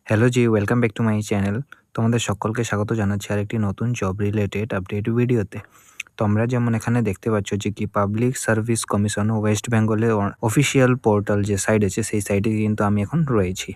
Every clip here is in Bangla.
Hello G, welcome back to my channel. তোমাদের সকলকে স্বাগত জানাচ্ছি আরেকটি নতুন জব রিলেটেড আপডেট ভিডিওতে। তোমরা যেমন এখানে দেখতে পাচ্ছ যে কি পাবলিক সার্ভিস কমিশন ওয়েস্ট বেঙ্গলের অফিসিয়াল পোর্টাল যে সাইট আছে সেই সাইটে কিন্তু আমি এখন রয়েছি।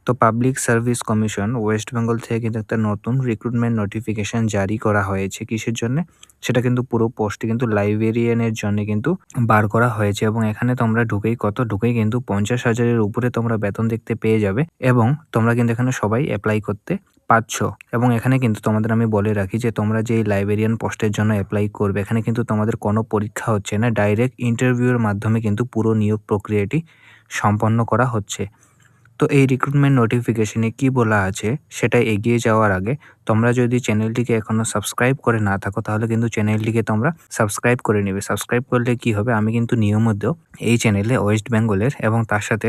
তো public service commission West Bengal থেকে কিন্তু একটা নতুন রিক্রুটমেন্ট নোটিফিকেশন জারি করা হয়েছে। কিসের জন্যে? সেটা কিন্তু পুরো পোস্টটি কিন্তু লাইব্রেরিয়ানের জন্য কিন্তু বার করা হয়েছে এবং এখানে তোমরা ঢুকেই কিন্তু 50,000 এর উপরে তোমরা বেতন দেখতে পেয়ে যাবে এবং তোমরা কিন্তু এখানে সবাই এপ্লাই করতে পারছ। এবং এখানে কিন্তু তোমাদের আমি বলে রাখি যে তোমরা যে এই লাইব্রেরিয়ান পোস্টের জন্য অ্যাপ্লাই করবে এখানে কিন্তু তোমাদের কোনো পরীক্ষা হচ্ছে না, ডাইরেক্ট ইন্টারভিউয়ের মাধ্যমে কিন্তু পুরো নিয়োগ প্রক্রিয়াটি সম্পন্ন করা হচ্ছে। তো এই রিক্রুটমেন্ট নোটিফিকেশনে কি বলা আছে সেটা এগিয়ে যাওয়ার আগে তোমরা যদি চ্যানেলটিকে এখনো সাবস্ক্রাইব করে না থাকো তাহলে কিন্তু চ্যানেলটিকে তোমরা সাবস্ক্রাইব করে নেবে। সাবস্ক্রাইব করলে কি হবে, আমি কিন্তু নিয়মিত এই চ্যানেলে ওয়েস্ট বেঙ্গলের এবং তার সাথে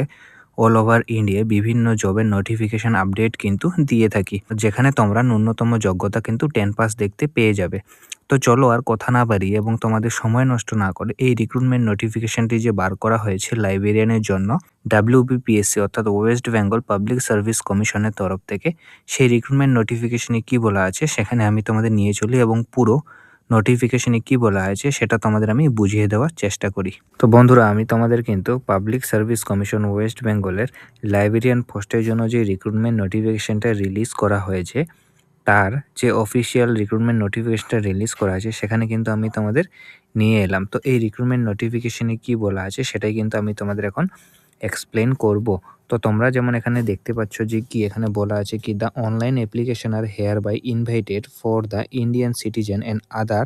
অল ওভার ইন্ডিয়া বিভিন্ন জবের নোটিফিকেশন আপডেট কিন্তু দিয়ে থাকি, যেখানে তোমরা ন্যূনতম যোগ্যতা কিন্তু 10 পাস দেখতে পেয়ে যাবে। তো চলো আর কথা না বাড়িয়ে এবং তোমাদের সময় নষ্ট না করে এই রিক্রুটমেন্ট নোটিফিকেশনটি যে বার করা হয়েছে লাইব্রেরিয়ানের জন্য WBPSC অর্থাৎ ওয়েস্ট বেঙ্গল পাবলিক সার্ভিস কমিশনের তরফ থেকে, সেই রিক্রুটমেন্ট নোটিফিকেশনে কি বলা আছে সেখানে আমি তোমাদের নিয়ে চলি এবং পুরো নোটিফিকেশনে কি বলা আছে সেটা তোমাদের আমি বুঝিয়ে দেওয়ার চেষ্টা করি। তো বন্ধুরা, আমি তোমাদের কিন্তু পাবলিক সার্ভিস কমিশন ওয়েস্ট বেঙ্গলের লাইব্রেরিয়ান পোস্টের জন্য যে রিক্রুটমেন্ট নোটিফিকেশনটা রিলিজ করা হয়েছে তার যে অফিসিয়াল রিক্রুটমেন্ট নোটিফিকেশনটা রিলিজ করা আছে সেখানে কিন্তু আমি তোমাদের নিয়ে এলাম। তো এই রিক্রুটমেন্ট নোটিফিকেশনে কি বলা আছে সেটাই কিন্তু আমি তোমাদের এখন এক্সপ্লেন করব। তো তোমরা যেমন এখানে দেখতে পাচ্ছ যে কি এখানে বলা আছে কি the online application are hereby invited for the Indian citizen and other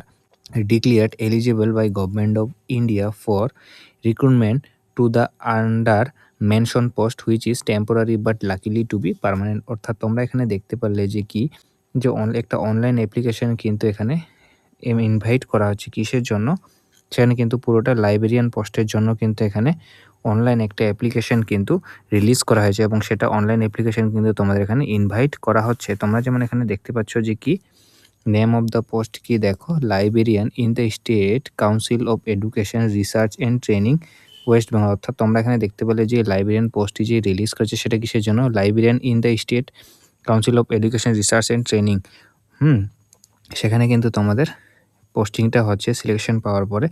declared eligible by Government of India for recruitment to the under mentioned post which is temporary but likely to be permanent। অর্থাৎ তোমরা এখানে দেখতে পারলে যে কি যে একটা অনলাইন অ্যাপ্লিকেশন কিন্তু এখানে ইনভাইট করা হচ্ছে কিসের জন্য, সেখানে কিন্তু পুরোটা লাইব্রেরিয়ান পোস্টের জন্য কিন্তু এখানে অনলাইন একটা অ্যাপ্লিকেশন কিন্তু রিলিজ করা হয়েছে এবং সেটা অনলাইন অ্যাপ্লিকেশন কিন্তু তোমাদের এখানে ইনভাইট করা হচ্ছে। তোমরা যেমন এখানে দেখতে পাচ্ছ যে কি নেম অফ দ্য পোস্ট কি দেখো, librarian in the state council of education research and training West Bengal. অর্থাৎ তোমরা এখানে দেখতে পেলে যে লাইব্রেরিয়ান পোস্টটি যে রিলিজ করেছে সেটা কিসের জন্য, librarian in the state council of education research and training. সেখানে কিন্তু তোমাদের পোস্টিংটা হচ্ছে সিলেকশন পাওয়ার পরে।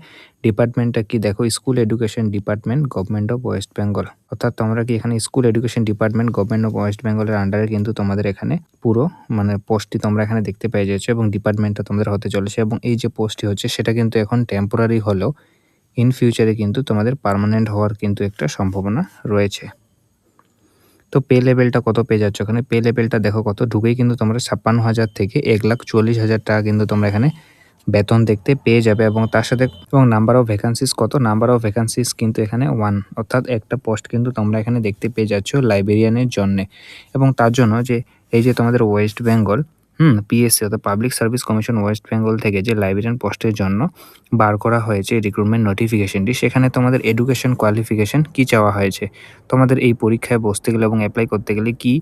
ডিপার্টমেন্টটা কি দেখো, school education department government of West Bengal. অর্থাৎ তোমরা কি এখানে school education department government of West বেঙ্গলের আন্ডারে কিন্তু তোমাদের এখানে পুরো পোস্টটি তোমরা এখানে দেখতে পেয়ে যাচ্ছ এবং ডিপার্টমেন্টটা তোমাদের হতে চলেছে। এবং এই যে পোস্টটি হচ্ছে সেটা কিন্তু এখন টেম্পোরারি হলেও ইন ফিউচারে কিন্তু তোমাদের পার্মানেন্ট হওয়ার কিন্তু একটা সম্ভাবনা রয়েছে। তো পে লেভেলটা কত পেয়ে যাচ্ছ, এখানে পে লেভেলটা দেখো কত, ঢুকেই কিন্তু তোমরা 56,000 থেকে 1,40,000 টাকা কিন্তু তোমরা এখানে বেতন দেখতে পেয়ে যাবে। এবং তার সাথে এবং নাম্বার অফ ভ্যাকান্সিস কত, নাম্বার অফ ভ্যাকান্সিস কিন্তু এখানে 1, অর্থাৎ একটা পোস্ট কিন্তু তোমরা এখানে দেখতে পেয়ে যাচ্ছ লাইব্রেরিয়ানের জন্যে। এবং তার জন্য যে এই যে তোমাদের ওয়েস্ট বেঙ্গল পিএসসি অর্থাৎ public service commission West Bengal থেকে যে লাইব্রেরিয়ান পোস্টের জন্য বার করা হয়েছে রিক্রুটমেন্ট নোটিফিকেশনটি, সেখানে তোমাদের এডুকেশন কোয়ালিফিকেশন কি চাওয়া হয়েছে, তোমাদের এই পরীক্ষায় বসতে গেলে এবং অ্যাপ্লাই করতে গেলে কি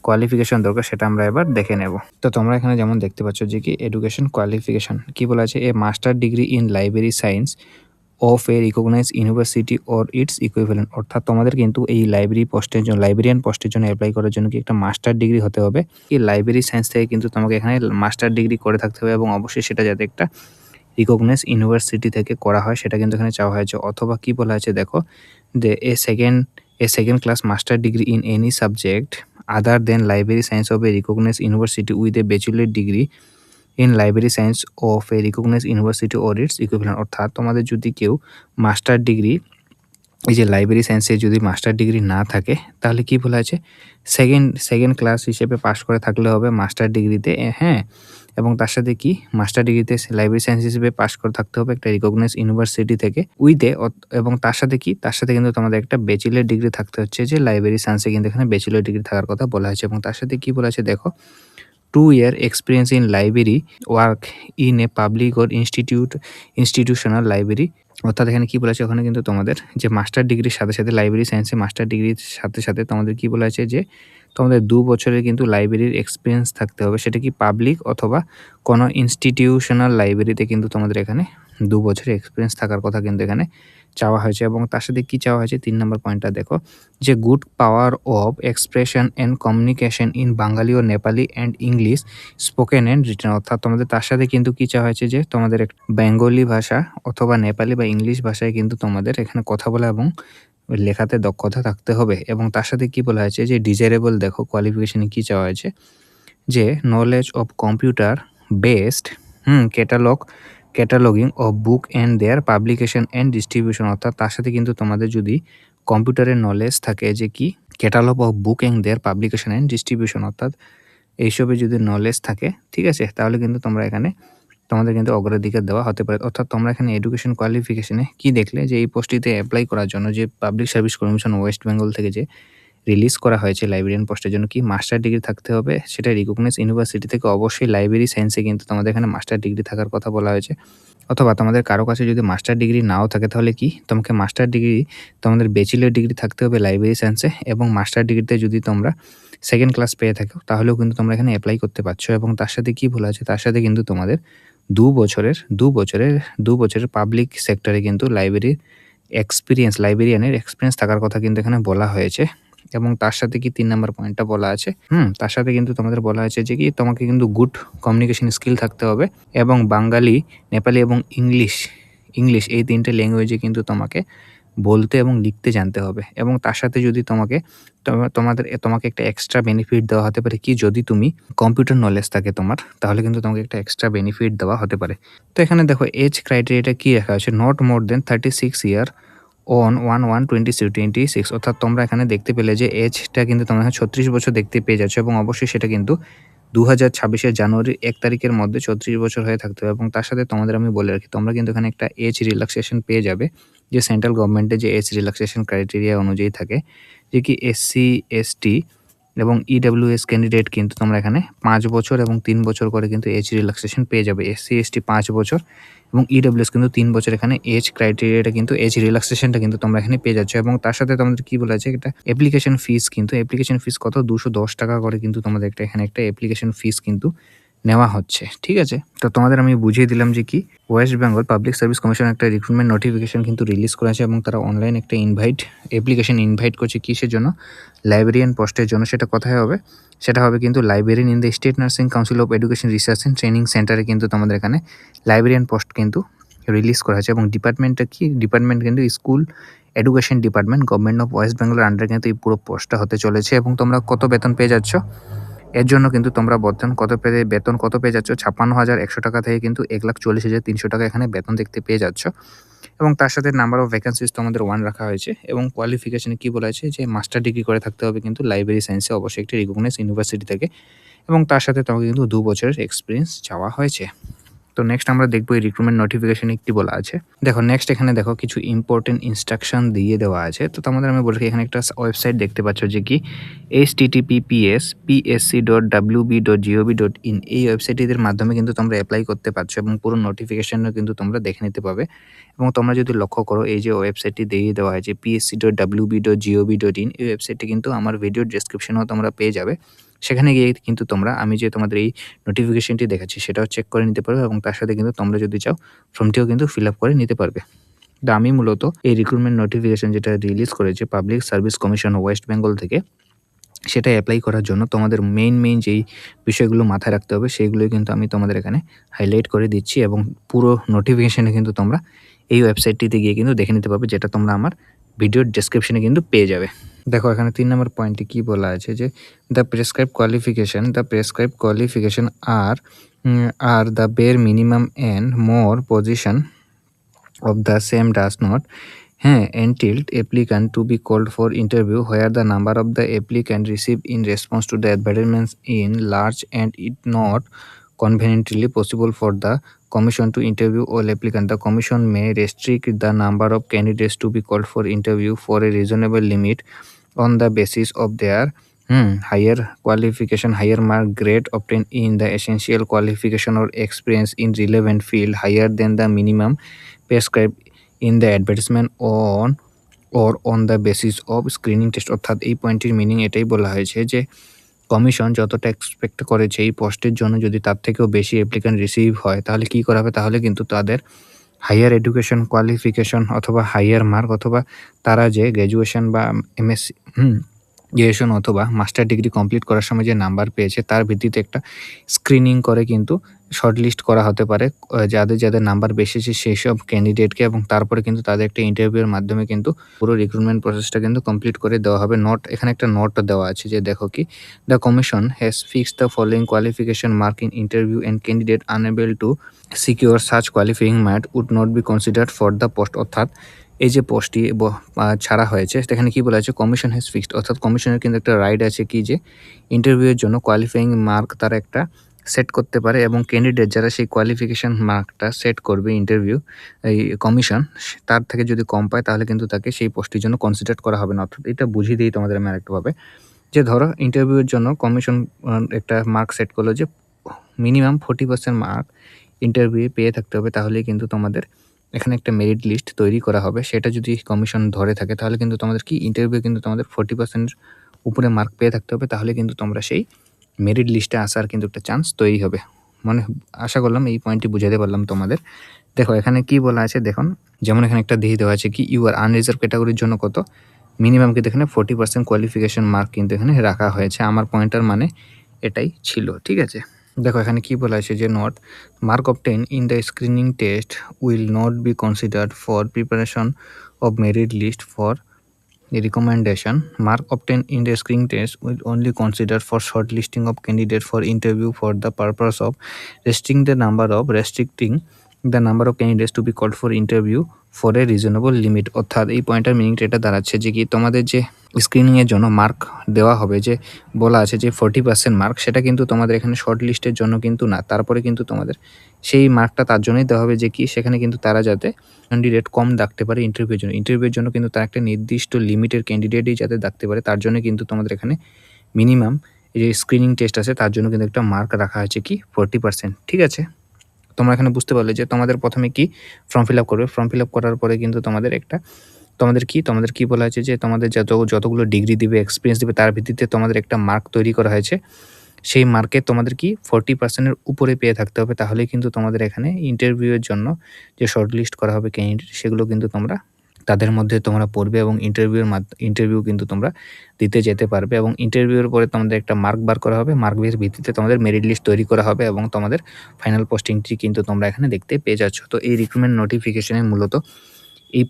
কোয়ালিফিকেশন দরকার সেটা আমরা এবার দেখে নেব। তো তোমরা এখানে যেমন দেখতে পাচ্ছ যে কি এডুকেশন কোয়ালিফিকেশন কি বলা আছে, a master degree in library science of a recognise university or its equivalent. অর্থাৎ তোমাদের কিন্তু এই লাইব্রেরিয়ান পোস্টের জন্য অ্যাপ্লাই করার জন্য কি একটা মাস্টার ডিগ্রি হতে হবে, কি লাইব্রেরি সায়েন্স থেকে কিন্তু তোমাকে এখানে মাস্টার ডিগ্রি করে থাকতে হবে এবং অবশ্যই সেটা যাতে একটা রিকগনাইজ ইউনিভার্সিটি থেকে করা হয় সেটা কিন্তু এখানে চাওয়া হয়েছে। অথবা কি বলা আছে দেখো, যে second class master degree in any subject other than library science of a recognise university with a bachelor degree in library science of a recognise university or its equivalent. অর্থাৎ তোমাদের যদি কেউ মাস্টার ডিগ্রি এই যে লাইব্রেরি সায়েন্সে যদি মাস্টার ডিগ্রি না থাকে তাহলে কি বলা আছে, সেকেন্ড ক্লাস হিসেবে পাশ করে থাকলে হবে মাস্টার ডিগ্রিতে, হ্যাঁ। এবং তার সাথে কি মাস্টার ডিগ্রিতে লাইব্রেরি সায়েন্স হিসেবে পাশ করে থাকতে হবে একটা রিকগনাইজ ইউনিভার্সিটি থেকে এবং তার সাথে কিন্তু তোমাদের একটা ব্যাচেলর ডিগ্রি থাকতে হচ্ছে, যে লাইব্রেরি সায়েন্সে কিন্তু এখানে ব্যাচেলর ডিগ্রি থাকার কথা বলা হয়েছে। এবং তার সাথে কি বলা আছে দেখো, 2 year experience in library work in a public or institutional library। অর্থাৎ এখানে কি বলেছে, ওখানে কিন্তু তোমাদের যে মাস্টার ডিগ্রির সাথে সাথে লাইব্রেরি সায়েন্সে মাস্টার ডিগ্রির সাথে সাথে তোমাদের কি বলা আছে যে তোমাদের 2 বছরের কিন্তু লাইব্রেরির এক্সপিরিয়েন্স থাকতে হবে, সেটা কি পাবলিক অথবা কোনো ইনস্টিটিউশনাল লাইব্রেরিতে কিন্তু তোমাদের এখানে 2 বছরের এক্সপিরিয়েন্স থাকার কথা কিন্তু এখানে চাওয়া হয়েছে এবং তার সাথে কি চাওয়া হয়েছে 3 নম্বর পয়েন্টটা দেখো যে good power of expression and communication in Bengali ও Nepali and English spoken and written, অর্থাৎ তোমাদের তার সাথে কিন্তু কি চাওয়া হয়েছে যে তোমাদের বেঙ্গলি ভাষা অথবা নেপালি বা ইংলিশ ভাষায় কিন্তু তোমাদের এখানে কথা বলা এবং লেখাতে দক্ষতা থাকতে হবে। এবং তার সাথে কি বলা হয়েছে যে ডিজায়ারেবল দেখো কোয়ালিফিকেশনে কি চাওয়া হয়েছে যে knowledge of computer based cataloguing of book and their publication and distribution, অর্থাৎ তার সাথে কিন্তু তোমাদের যদি কম্পিউটারের নলেজ থাকে যে কি catalogue of book and their publication and distribution, অর্থাৎ এইসবে যদি নলেজ থাকে ঠিক আছে তাহলে কিন্তু তোমরা এখানে তোমাদের কিন্তু অগ্রাধিকার দেওয়া হতে পারে। অর্থাৎ তোমরা এখানে এডুকেশন কোয়ালিফিকেশনে কি দেখলে যে এই পোস্টটিতে অ্যাপ্লাই করার জন্য যে public service commission West Bengal থেকে যে রিলিজ করা হয়েছে লাইব্রেরিয়ান পোস্টের জন্য কি মাস্টার ডিগ্রি থাকতে হবে, সেটা রিকগনাইজ ইউনিভার্সিটি থেকে অবশ্যই লাইব্রেরি সায়েন্সে কিন্তু তোমাদের এখানে মাস্টার ডিগ্রি থাকার কথা বলা হয়েছে। অথবা তোমাদের কারো কাছে যদি মাস্টার ডিগ্রি নাও থাকে তাহলে কি তোমাকে মাস্টার ডিগ্রি তোমাদের ব্যাচেলর ডিগ্রি থাকতে হবে লাইব্রেরি সায়েন্সে, এবং মাস্টার ডিগ্রিতে যদি তোমরা সেকেন্ড ক্লাস পেয়ে থাকো তাহলেও কিন্তু তোমরা এখানে অ্যাপ্লাই করতে পারছো। এবং তার সাথে কি বলা আছে তার সাথে কিন্তু তোমাদের 2 বছরের পাবলিক সেক্টরে কিন্তু লাইব্রেরিয়ানের এক্সপিরিয়েন্স থাকার কথা কিন্তু এখানে বলা হয়েছে। এবং তার সাথে কি 3 নম্বর পয়েন্টটা বলা আছে তার সাথে কিন্তু তোমাদের বলা হয়েছে যে কি তোমাকে কিন্তু গুড কমিউনিকেশন স্কিল থাকতে হবে এবং বাঙালি, নেপালি এবং ইংলিশ এই 3টে ল্যাঙ্গুয়েজে কিন্তু তোমাকে বলতে এবং লিখতে জানতে হবে। এবং তার সাথে যদি তোমাকে একটা এক্সট্রা বেনিফিট দেওয়া হতে পারে কি যদি তুমি কম্পিউটার নলেজ থাকে তোমার তাহলে কিন্তু তোমাকে একটা এক্সট্রা বেনিফিট দেওয়া হতে পারে। তো এখানে দেখো এজ ক্রাইটেরিয়াটা কি রাখা আছে, not more then 36 year on 1/1/2026, অর্থাৎ তোমরা এখানে দেখতে পেলে যে এজটা কিন্তু তোমরা 36 বছর দেখতে পেয়ে যাচ্ছ এবং অবশ্যই সেটা কিন্তু 2026 জানুয়ারির 1 তারিখের মধ্যে 36 বছর হয়ে থাকতে হবে। এবং তার সাথে তোমাদের আমি বলে রাখি তোমরা কিন্তু এখানে একটা এজ রিল্যাক্সেশন পেয়ে যাবে যে সেন্ট্রাল গভর্নমেন্টের যে এজ রিল্যাক্সেশন ক্রাইটেরিয়া অনুযায়ী থাকে যে কি SC ST এবং EWS ক্যান্ডিডেট কিন্তু তোমরা এখানে 5 বছর এবং 3 বছর করে কিন্তু এজ রিল্যাক্সেশন পেয়ে যাবে। SC ST 5 বছর এবং EWS কিন্তু 3 বছর এখানে এজ ক্রাইটেরিয়াটা কিন্তু এজ রিল্যাক্সেশনটা কিন্তু তোমরা এখানে পেয়ে যাচ্ছ। এবং তার সাথে তোমাদের কি বলা আছে এটা অ্যাপ্লিকেশন ফিস কত 210 টাকা করে কিন্তু তোমাদের এখানে একটা অ্যাপ্লিকেশন ফিস কিন্তু নেওয়া হচ্ছে। ঠিক আছে, তো তোমাদের আমি বুঝিয়ে দিলাম যে কি West Bengal public service commission একটা রিক্রুটমেন্ট নোটিফিকেশন কিন্তু রিলিজ করেছে এবং তারা অনলাইন একটা অ্যাপ্লিকেশন ইনভাইট করছে কিসের জন্য, লাইব্রেরিয়ান পোস্টের জন্য। সেটা কোথায় হবে, সেটা হবে কিন্তু librarian in the state nursing council of education research and training সেন্টারে কিন্তু তোমাদের এখানে লাইব্রেরিয়ান পোস্ট কিন্তু রিলিজ করা হয়েছে। এবং ডিপার্টমেন্টটা কি, ডিপার্টমেন্ট কিন্তু school education department government of West বেঙ্গলের আন্ডারে কিন্তু এই পুরো পোস্টটা হতে চলেছে। এবং তোমরা কত বেতন পেয়ে যাচ্ছ, এর জন্য কিন্তু তোমরা বেতন কত পেয়ে যাচ্ছ 56,100 টাকা থেকে কিন্তু 1,40,300 টাকা এখানে বেতন দেখতে পেয়ে যাচ্ছ। এবং তার সাথে নাম্বার অফ ভ্যাকেন্সিজ তোমাদের 1 রাখা হয়েছে। এবং কোয়ালিফিকেশনে কি বলা হয়েছে যে মাস্টার ডিগ্রি করে থাকতে হবে কিন্তু লাইব্রেরি সায়েন্সে অবশ্যই একটি রিকগনাইজ ইউনিভার্সিটি থেকে। এবং তার সাথে তোমাকে কিন্তু 2 বছরের এক্সপিরিয়েন্স চাওয়া হয়েছে। তো নেক্সট আমরা দেখবো এই রিক্রুটমেন্ট নোটিফিকেশনে কি বলা আছে। দেখো নেক্সট এখানে দেখো কিছু ইম্পর্টেন্ট ইনস্ট্রাকশন দিয়ে দেওয়া আছে। তো তোমাদের আমি বলি এখানে একটা ওয়েবসাইট দেখতে পাচ্ছ যে কি https://psc.wb.gov.in, এই ওয়েবসাইটের মাধ্যমে কিন্তু তোমরা অ্যাপ্লাই করতে পারছো এবং পুরো নোটিফিকেশনও কিন্তু তোমরা দেখে নিতে পাবে। এবং তোমরা যদি লক্ষ্য করো এই যে ওয়েবসাইটটি দিয়ে দেওয়া হয়েছে psc.wb.gov.in, এই ওয়েবসাইটটি কিন্তু আমার ভিডিও ডেসক্রিপশনেও তোমরা পেয়ে যাবে। সেখানে গিয়ে কিন্তু আমি যে তোমাদের এই নোটিফিকেশনটি দেখাচ্ছি সেটাও চেক করে নিতে পারবে এবং তার সাথে কিন্তু তোমরা যদি চাও ফর্মটিও কিন্তু ফিল আপ করে নিতে পারবে। তো আমি মূলত এই রিক্রুটমেন্ট নোটিফিকেশন যেটা রিলিজ করেছে public service commission West Bengal থেকে, সেটা অ্যাপ্লাই করার জন্য তোমাদের মেইন যেই বিষয়গুলো মাথায় রাখতে হবে সেইগুলোই কিন্তু আমি তোমাদের এখানে হাইলাইট করে দিচ্ছি। এবং পুরো নোটিফিকেশনে কিন্তু তোমরা এই ওয়েবসাইটটিতে গিয়ে কিন্তু দেখে নিতে পারবে, যেটা তোমরা আমার ভিডিওর ডেসক্রিপশনে কিন্তু পেয়ে যাবে। দেখো এখানে 3 নম্বর পয়েন্টে কি বলা আছে যে দ্য প্রেসক্রাইব কোয়ালিফিকেশন আর the bare minimum and more position of the same does not entitle applicant to be called for interview where the number of the applicant received in response to the advertisements in large and it not conveniently possible for the commission to interview all applicants. The commission may restrict the number of candidates to be called for interview for a reasonable limit on the basis of their higher qualification, higher mark grade obtained in the essential qualification or experience in relevant field higher than the minimum prescribed in the advertisement on the basis of screening test। অর্থাৎ এই পয়েন্টের মিনিং এটাই বলা হয়েছে যে কমিশন যতটা এক্সপেক্ট করেছে এই পোস্টের জন্য যদি তার থেকেও বেশি অ্যাপ্লিক্যান্ট রিসিভ হয় তাহলে কি করা হবে, তাহলে কিন্তু তাদের হাইয়ার এডুকেশন কোয়ালিফিকেশন অথবা হাইয়ার মার্ক অথবা তারা যে গ্র্যাজুয়েশন বা এমএসসি গ্র্যাজুয়েশন অথবা মাস্টার ডিগ্রি কমপ্লিট করার সময় যে নাম্বার পেয়েছে তার ভিত্তিতে একটা স্ক্রিনিং করে কিন্তু শর্টলিস্ট করা হতে পারে যাদের নাম্বার বেশি আছে সেই সব ক্যান্ডিডেটকে, এবং তারপরে কিন্তু তাদের একটা ইন্টারভিউয়ের মাধ্যমে কিন্তু পুরো রিক্রুটমেন্ট প্রসেসটা কিন্তু কমপ্লিট করে দেওয়া হবে। এখানে একটা নোট দেওয়া আছে যে দেখো কি, the commission has fixed the following qualification mark in interview and candidate unable to secure such qualifying Mark Wood not be considered for the post. অর্থাৎ এই যে পোস্টটি ছাড়া হয়েছে সেখানে কি বলা আছে, কমিশন হ্যাজ ফিক্সড, অর্থাৎ কমিশনের কিন্তু একটা রাইট আছে কি যে ইন্টারভিউয়ের জন্য কোয়ালিফাইং মার্ক তারা একটা সেট করতে পারে, এবং ক্যান্ডিডেট যারা সেই কোয়ালিফিকেশন মার্কটা সেট করবে ইন্টারভিউ এই কমিশন তার থেকে যদি কম পায় তাহলে কিন্তু তাকে সেই পোস্টের জন্য কনসিডার করা হবে না। অর্থাৎ এটা বুঝিয়ে দিই তোমাদের আমি আরেকটাভাবে, যে ধরো ইন্টারভিউয়ের জন্য কমিশন একটা মার্ক সেট করলো যে মিনিমাম 40% মার্ক ইন্টারভিউ পেয়ে থাকতে হবে, তাহলেই কিন্তু তোমাদের এখানে একটা মেরিট লিস্ট তৈরি করা হবে। সেটা যদি কমিশন ধরে থাকে তাহলে কিন্তু তোমাদের কি ইন্টারভিউ কিন্তু তোমাদের 40% উপরে মার্ক পেয়ে থাকতে হবে, তাহলে কিন্তু তোমরা সেই মেরিট লিস্টে আসার কিন্তু একটা চান্স তৈরি হবে। আশা করলাম এই পয়েন্টটি বুঝাতে পারলাম তোমাদের। দেখো এখানে কি বলা আছে দেখুন, যেমন এখানে একটা দিয়ে দেওয়া আছে কি ইউ আর আনরিজার্ভ ক্যাটাগরির জন্য কত মিনিমাম কিন্তু এখানে 40% কোয়ালিফিকেশন মার্ক কিন্তু এখানে রাখা হয়েছে। আমার পয়েন্টার মানে এটাই ছিল, ঠিক আছে। দেখো এখানে কি বলা আছে যে not mark obtain in the screening test will not be considered for preparation of merit list for recommendation. Mark obtained in the screening test will only consider for shortlisting of candidate for interview for the purpose of restricting the number of candidates to be called for interview for a reasonable limit। অর্থাৎ এই পয়েন্টার মিনিংটা এটা দাঁড়াচ্ছে যে কি তোমাদের যে স্ক্রিনিংয়ের জন্য মার্ক দেওয়া হবে, যে বলা আছে যে 40% মার্ক, সেটা কিন্তু তোমাদের এখানে শর্ট লিস্টের জন্য কিন্তু না, তারপরে কিন্তু তোমাদের সেই মার্কটা তার জন্যই দেওয়া হবে যে কি সেখানে কিন্তু তারা যাতে ক্যান্ডিডেট কম ডাকতে পারে ইন্টারভিউর জন্য কিন্তু তার একটা নির্দিষ্ট লিমিটের ক্যান্ডিডেটই যাতে ডাকতে পারে, তার জন্য কিন্তু তোমাদের এখানে মিনিমাম এই যে স্ক্রিনিং টেস্ট আছে তার জন্য কিন্তু একটা মার্ক রাখা হয়েছে কি 40%, ঠিক আছে। তোমরা এখানে বুঝতে পারলে যে তোমাদের প্রথমে কি ফর্ম ফিল আপ করবে, ফর্ম ফিল আপ করার পরে কিন্তু তোমাদের কি বলা হয়েছে যে তোমাদের যতগুলো ডিগ্রি দিবে এক্সপিরিয়েন্স দিবে তার ভিত্তিতে তোমাদের একটা মার্ক তৈরি করা হয়েছে। সেই মার্কে তোমাদের কি 40%-এর উপরে পেয়ে থাকতে হবে, তাহলেই কিন্তু তোমাদের এখানে ইন্টারভিউয়ের জন্য যে শর্ট লিস্ট করা হবে ক্যান্ডিডেট সেগুলো কিন্তু তোমরা তাদের মধ্যে তোমরা পড়বে, এবং ইন্টারভিউ কিন্তু তোমরা দিতে যেতে পারবে, এবং ইন্টারভিউর পরে তোমাদের একটা মার্ক বার করা হবে, মার্কের ভিত্তিতে তোমাদের মেরিট লিস্ট তৈরি করা হবে, এবং তোমাদের ফাইনাল পোস্টিংটি কিন্তু তোমরা এখানে দেখতে পেয়ে যাচ্ছ। তো এই রিক্রুটমেন্ট নোটিফিকেশনে মূলত এই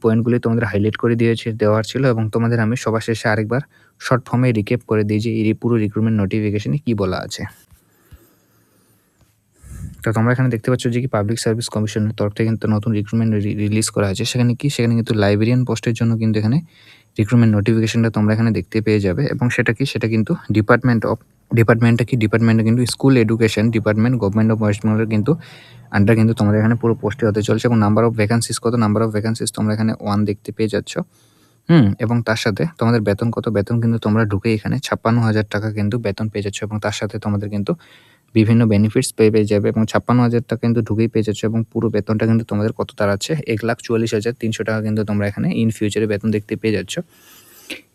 পয়েন্টগুলি তোমাদের হাইলাইট করে দেওয়ার ছিল, এবং তোমাদের আমি সবার শেষে আরেকবার শর্ট ফর্মে রিক্যাপ করে দিই যে এই পুরো রিক্রুটমেন্ট নোটিফিকেশনে কি বলা আছে। তো তোমরা এখানে দেখতে পাচ্ছ যে কি পাবলিক সার্ভিস কমিশনের তরফ থেকে কিন্তু নতুন রিক্রুটমেন্ট রিলিজ করা হয়েছে। সেখানে কিন্তু লাইব্রেরিয়ান পোস্টের জন্য কিন্তু এখানে রিক্রুটমেন্ট নোটিফিকেশনটা তোমরা এখানে দেখতে পেয়ে যাবে, এবং সেটা কিন্তু ডিপার্টমেন্টটা কিন্তু school education department government of West বেঙ্গলের কিন্তু আন্ডার কিন্তু তোমাদের এখানে পুরো পোস্টে হতে চলছে, এবং নাম্বার অফ ভ্যাকান্সিস তোমরা এখানে 1 দেখতে পেয়ে যাচ্ছ। এবং তার সাথে তোমাদের বেতন কিন্তু তোমরা ঢুকে এখানে 56,000 টাকা কিন্তু বেতন পেয়ে যাচ্ছ, এবং তার সাথে তোমাদের কিন্তু বিভিন্ন বেনিফিটস পেয়ে যাবে, এবং 56,000 টাকা কিন্তু ঢুকেই পেয়ে যাচ্ছ, এবং পুরো বেতনটা কিন্তু তোমাদের কত দাঁড়াচ্ছে 1,44,300 টাকা কিন্তু তোমরা এখানে ইন ফিউচারে বেতন দেখতে পেয়ে যাচ্ছ।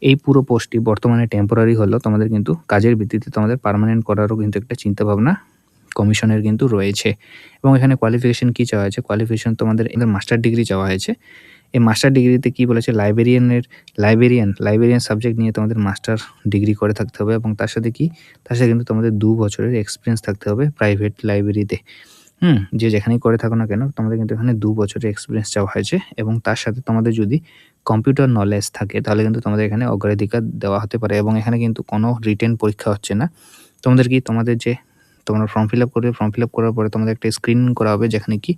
এই পুরো পোস্টটি বর্তমানে টেম্পোরারি হলেও তোমাদের কিন্তু কাজের ভিত্তিতে তোমাদের পার্মানেন্ট করারও কিন্তু একটা চিন্তাভাবনা কমিশনের কিন্তু রয়েছে। এবং এখানে কোয়ালিফিকেশন কি চাওয়া হয়েছে, কোয়ালিফিকেশন তোমাদের মাস্টার ডিগ্রি চাওয়া হয়েছে। এই মাস্টার ডিগ্রিতে কি বলেছে, লাইব্রেরিয়ান সাবজেক্ট নিয়ে তোমাদের মাস্টার ডিগ্রি করে থাকতে হবে, এবং তার সাথে কিন্তু তোমাদের 2 বছরের এক্সপিরিয়েন্স থাকতে হবে প্রাইভেট লাইব্রেরিতে। যে যেখানেই করে থাকো না কেন তোমাদের কিন্তু এখানে 2 বছরের এক্সপিরিয়েন্স চাওয়া হয়েছে, এবং তার সাথে তোমাদের যদি কম্পিউটার নলেজ থাকে তাহলে কিন্তু তোমাদের এখানে অগ্রাধিকার দেওয়া হতে পারে, এবং এখানে কিন্তু কোনো রিটেন পরীক্ষা হচ্ছে না। তোমাদের যে তোমরা ফর্ম ফিল আপ করবে, ফর্ম ফিল আপ করার পরে তোমাদের একটা স্ক্রিনিং করা হবে, যেখানে কি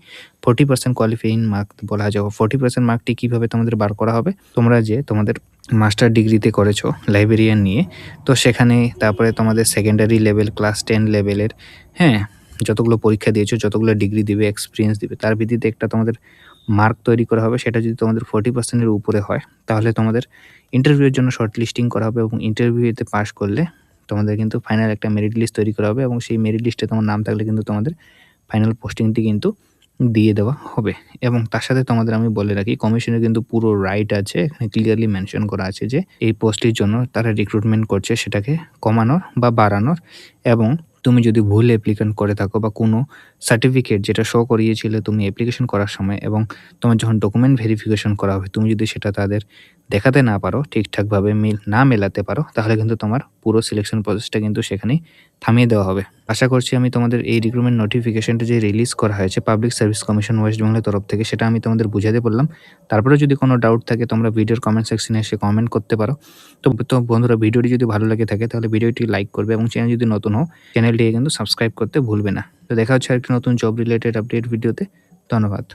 40% কোয়ালিফাইং মার্ক বলা যাবে। 40% মার্কটি কীভাবে তোমাদের বার করা হবে, তোমরা যে তোমাদের মাস্টার ডিগ্রিতে করেছো লাইব্রেরিয়ান নিয়ে, তো সেখানে তারপরে তোমাদের সেকেন্ডারি লেভেল ক্লাস 10 লেভেলের যতগুলো পরীক্ষা দিয়েছো, যতগুলো ডিগ্রি দিবে, এক্সপিরিয়েন্স দিবে, তার ভিত্তিতে একটা তোমাদের মার্ক তৈরি করা হবে। সেটা যদি তোমাদের 40%-এর উপরে হয় তাহলে তোমাদের ইন্টারভিউয়ের জন্য শর্ট লিস্টিং করা হবে, এবং ইন্টারভিউতে পাস করলে তোমাদের কিন্তু ফাইনাল একটা মেরিট লিস্ট তৈরি করা হবে, এবং সেই মেরিট লিস্টে তোমার নাম থাকলে কিন্তু তোমাদের ফাইনাল পোস্টিংটি কিন্তু দিয়ে দেওয়া হবে। এবং তার সাথে তোমাদের আমি বলে রাখি, কমিশনের কিন্তু পুরো রাইট আছে, এখানে ক্লিয়ারলি মেনশন করা আছে যে এই পোস্টের জন্য তারা রিক্রুটমেন্ট করছে সেটাকে কমানোর বা বাড়ানোর, এবং তুমি যদি ভুল অ্যাপ্লিক্যান্ট করে থাকো বা কোনো সার্টিফিকেট যেটা শো করিয়েছিলে তুমি অ্যাপ্লিকেশন করার সময় এবং তোমার যখন ডকুমেন্ট ভেরিফিকেশন করা হবে তুমি যদি সেটা তাদের দেখাতে না পারো, ঠিকঠাকভাবে না মেলাতে পারো, তাহলে কিন্তু তোমার পুরো সিলেকশন প্রসেসটা কিন্তু সেখানেই থামিয়ে দেওয়া হবে। আশা করছি আমি তোমাদের এই রিক্রুটমেন্ট নোটিফিকেশনটা যে রিলিজ করা হয়েছে পাবলিক সার্ভিস কমিশন ওয়েস্ট বেঙ্গলের তরফ থেকে সেটা আমি তোমাদের বুঝাতে বললাম। তারপরে যদি কোনো ডাউট থাকে তোমরা ভিডিওর কমেন্ট সেকশনে এসে কমেন্ট করতে পারো। তো বন্ধুরা, ভিডিওটি যদি ভালো লাগে থাকে তাহলে ভিডিওটি লাইক করবে এবং চ্যানেল যদি নতুন হও চ্যানেলটিকে কিন্তু সাবস্ক্রাইব করতে ভুলবে না। তো দেখা হচ্ছে আরেকটি নতুন জব রিলেটেড আপডেট ভিডিওতে। ধন্যবাদ।